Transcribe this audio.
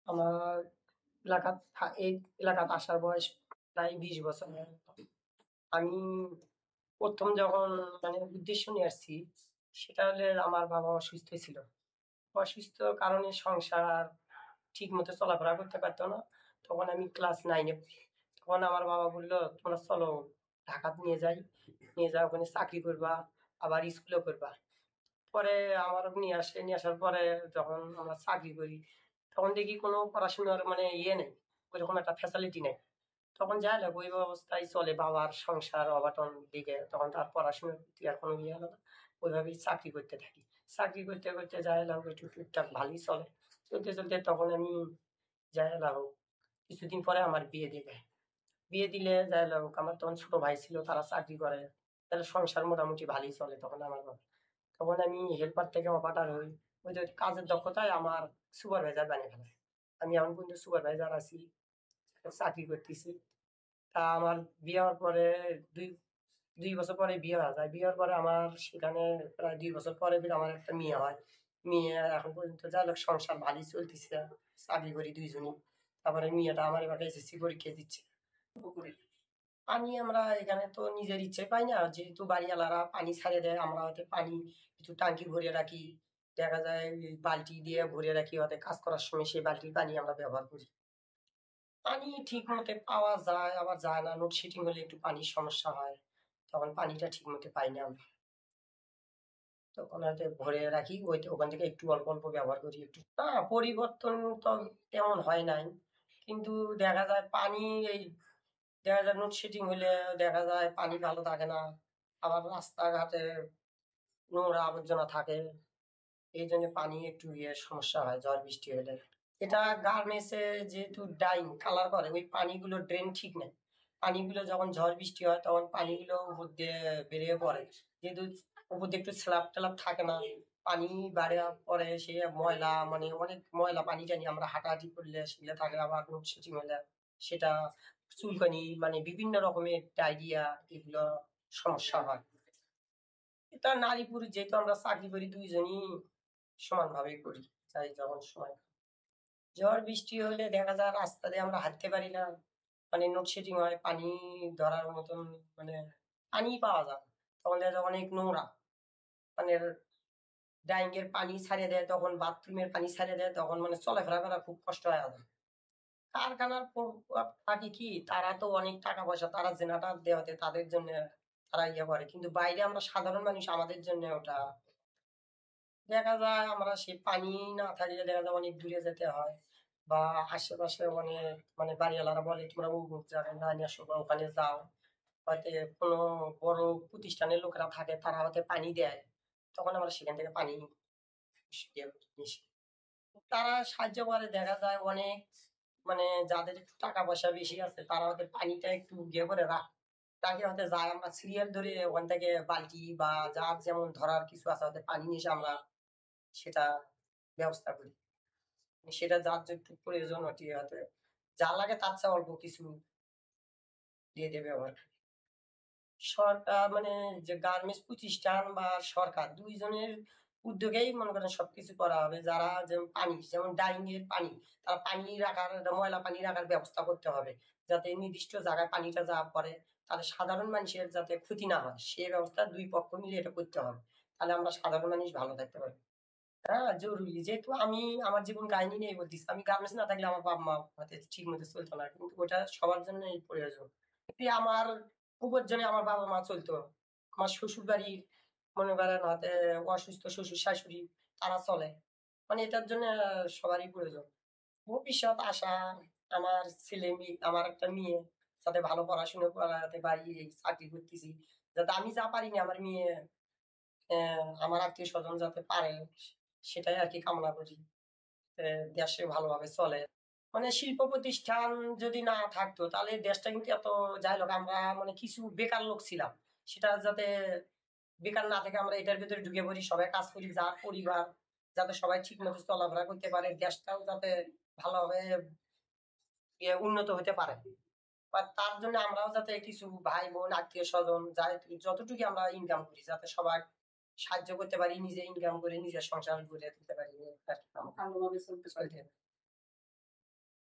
আমার এই এলাকাতে আসার বয়স প্রায় 20 বছর। আমি প্রথম যখন উদ্দেশ্য নিয়ে আসছি, সেটা হলে আমার বাবা অসুস্থ ছিল। অসুস্থ কারণে সংসার ঠিক মতো চলাফেরা করতে পারতো না। তখন আমি ক্লাস 9-এ পড়ি। তখন আমার বাবা বললো, তোমরা চলো ঢাকাতে নিয়ে যাও, ওখানে চাকরি করবা, আবার স্কুলে করবা। পরে আমার নিয়ে আসে, নিয়ে আসার পরে যখন আমরা চাকরি করি, তখন দেখি কোনো পড়াশোনার ইয়ে নেই, ওইরকম একটা ফ্যাসিলিটি নেই। তখন যাই হোক ওই অবস্থায় চলে, বাবার সংসার অঘটন দিকে তখন তার পড়াশোনার প্রতি আর কোনো ইয়ে হলো না। ওইভাবেই চাকরি করতে থাকি। চাকরি করতে করতে যাই হোক একটু টুকটাক ভালোই চলে। চলতে চলতে তখন আমি যাই হোক কিছুদিন পরে আমার বিয়ে দিয়ে দেয়। বিয়ে দিলে যাই হোক আমার তখন ছোট ভাই ছিল, তারা চাকরি করে, তাহলে সংসার মোটামুটি ভালোই চলে তখন আমার বাবা। তখন আমি হেল্পার থেকে অপারেটর হই। ওই যে কাজের দক্ষতায় আমার সুপারভাইজার বানিয়ে ফেলে। আমি এখন পর্যন্ত সুপারভাইজার আছি, চাকরি করতেছি। তা আমার বিয়ে হওয়ার পরে দুই 2 বছর পরে বিয়ে হয়ে যায়। বিয়ে হওয়ার পরে আমার সেখানে প্রায় 2 বছর পরে ফির আমার একটা মেয়ে হয়। মেয়ে এখন পর্যন্ত যাই হোক সংসার ভালোই চলতেছে, চাকরি করি দুইজনই। তারপরে মেয়েটা আমার এবার এসএসসি পরীক্ষা দিচ্ছে। আমরা এখানে তো নিজের ইচ্ছে পাই না, যেহেতু বাড়িওয়ালারা পানি ছাড়ে দেয়, আমরা হয়তো পানি কিছু টাঙ্কি ভরে রাখি। দেখা যায় ওই বালতি দিয়ে ভরে রাখি, হয়তো কাজ করার সময় সেই বালতির পানি আমরা ব্যবহার করি। পানি ঠিক মতো পাওয়া যায় আবার যায় না, লোডশেডিং হলে একটু পানির সমস্যা হয়, তখন পানিটা ঠিক মতো পাই না আমরা। তখন হয়তো ভরে রাখি, ওখান থেকে একটু অল্প অল্প ব্যবহার করি। একটু না পরিবর্তন তো তেমন হয় নাই, কিন্তু দেখা যায় পানি এই দেখা যায় লোডশেডিং হলে দেখা যায় পানি ভালো থাকে না, আবার রাস্তাঘাটে নোংরা আবর্জনা থাকে, এই জন্য পানি একটু সমস্যা হয় ঝড় বৃষ্টি হলে। এটা গার্মেন্টসে যেহেতু ডাইং কালার করে, ওই পানিগুলো ড্রেন ঠিক নেই। পানিগুলো যখন ঝড় বৃষ্টি হয় তখন পানিগুলো উপর দিয়ে বেরিয়ে পড়ে, যেহেতু উপর দিয়ে একটু স্ল্যাব ট্যালাব থাকে না, পানি বাড়ার পরে সে ময়লা অনেক ময়লা পানি টানি আমরা হাঁটাহাঁটি করলে সেগুলো থাকে, আবার লোডশেডিং হলে সেটা চুলকানি বিভিন্ন রকমের ডায়রিয়া এগুলো সমস্যা হয়। এটা নারী পুরুষ যেহেতু আমরা চাকরি করি দুইজনই সমানভাবে করি, তাই যখন সময় ঝড় বৃষ্টি হলে দেখা যায় রাস্তা দিয়ে আমরা হাঁটতে পারি না, লোডশেডিং হয়, পানি ধরার মতন মানে পানি পাওয়া যায় না। তখন দেখা যায় অনেক নোংরা, মানে ড্রাইং এর পানি ছাড়িয়ে দেয়, তখন বাথরুমের পানি ছাড়িয়ে দেয়, তখন চলাফেরা করা খুব কষ্ট হয়ে যায়। কারখানার প্রভাব থাকে কি, তারা তো অনেক টাকা পয়সা, তারা জেনারেটর দেওয়াতে তাদের জন্য তারা ইয়ে করে, কিন্তু বাইরে আমরা সাধারণ মানুষ আমাদের জন্য ওটা দেখা যায় আমরা সে পানি না থাকলে দেখা যায় অনেক দূরে যেতে হয়, বা আশেপাশে অনেক বাড়িওয়ালারা বলে তোমরা অমুক জায়গায় না নিয়ে আসো বা ওখানে যাও, হয়তো কোনো বড় প্রতিষ্ঠানের লোকেরা থাকে, তারা হয়তো পানি দেয়, তখন আমরা সেখান থেকে পানি ইয়ে করি, নিয়ে আসি। তারা সাহায্য করে, দেখা যায় অনেক যাদের একটু টাকা পয়সা বেশি আছে তারা হয়তো পানিটা একটু ইয়ে করে রাখে, হয়তো যায় আমরা সিরিয়াল ধরে ওখান থেকে বালতি বা যার যেমন ধরার কিছু আছে হয়তো পানি নিয়ে এসে আমরা সেটা ব্যবস্থা করি। সেটা যার যেটুকু প্রয়োজন ওটি হয়তো যা লাগে তার চেয়ে অল্প কিছু দিয়ে দেবে ব্যবহার করি। সরকার যে গার্মেন্টস প্রতিষ্ঠান বা সরকার দুইজনের উদ্যোগেই মনে করেন সবকিছু করা হবে। যারা যেমন পানি, যেমন ডাইং এর পানি, তারা পানি রাখার ময়লা পানি রাখার ব্যবস্থা করতে হবে, যাতে নির্দিষ্ট জায়গায় পানিটা যা পড়ে তাহলে সাধারণ মানুষের যাতে ক্ষতি না হয়, সে ব্যবস্থা দুই পক্ষ মিলে এটা করতে হবে, তাহলে আমরা সাধারণ মানুষ ভালো থাকতে পারি। হ্যাঁ জরুরি, যেহেতু আমি আমার জীবন কাহিনী নিয়ে বলতেছি, আমি গার্মেন্টস না থাকলে আমার বাবা মা হয়তো ঠিক মতো চলতো না, কিন্তু ওটা সবার জন্য প্রয়োজন। আমার উপার্জনে আমার বাবা মা চলতো, আমার শ্বশুর বাড়ি মনে করেন হয়তো অসুস্থ শ্বশুর শাশুড়ি, তারা চলে, এটার জন্য সবারই প্রয়োজন। ভবিষ্যৎ আশা আমার ছেলে মেয়ে, আমার একটা মেয়ে যাতে ভালো পড়াশোনা করাতে পারি, এই চাকরি করতেছি, যাতে আমি যা পারি না আমার মেয়ে আমার আত্মীয় স্বজন যাতে পারে, সেটাই আর কি কামনা করি। দেশে ভালোভাবে চলে, শিল্প প্রতিষ্ঠান যদি না থাকতো তাহলে দেশটা কিন্তু এত যাই হোক আমরা কিছু বেকার লোক ছিলাম, সেটা যাতে বেকার না থেকে আমরা এটার ভিতরে ঢুকে পড়ি, সবাই কাজ করি, যার পরিবার যাতে সবাই ঠিক মতো চলাফেরা করতে পারে, দেশটাও যাতে ভালোভাবে উন্নত হতে পারে, বা তার জন্য আমরাও যাতে কিছু ভাই বোন আত্মীয় স্বজন যাই যতটুকু আমরা ইনকাম করি যাতে সবাই সাহায্য করতে পারি, নিজে ইনকাম করে নিজের সংসার গড়ে তুলতে পারি আর কি, ভালোভাবে চলতে পারি।